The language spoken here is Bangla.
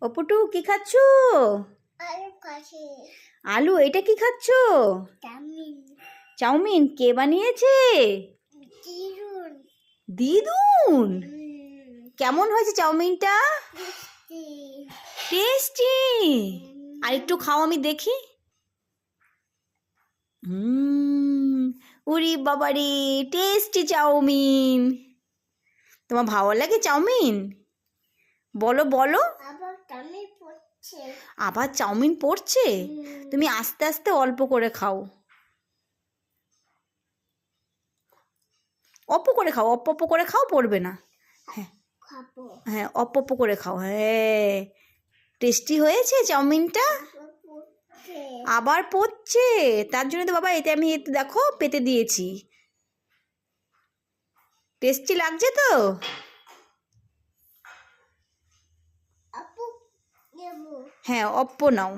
অপুটু কি খাচ্ছো? আলু। এটা কি খাচ্ছো? চাউমিন। কে বানিয়েছে? দিদুন। কেমন হয়েছে চাউমিনটা? টেস্টি। আর একটু খাও, আমি দেখি। উরি বাবারি, টেস্টি চাউমিন। তোমার ভালো লাগে চাউমিন? বলো বলো। আবার চাউমিন পড়ছে? তুমি আস্তে আস্তে অল্প করে খাও। অল্প করে খাও, অল্প অল্প করে খাও, পড়বে না। হ্যাঁ হ্যাঁ, অল্প অল্প করে খাও। হ্যাঁ, টেস্টি হয়েছে চাউমিনটা? আবার পড়ছে? তার জন্য তো বাবা এতে আমি একটু দেখো পেতে দিয়েছি। টেস্টি লাগছে তো? হ্যাঁ, অপ্প নাও।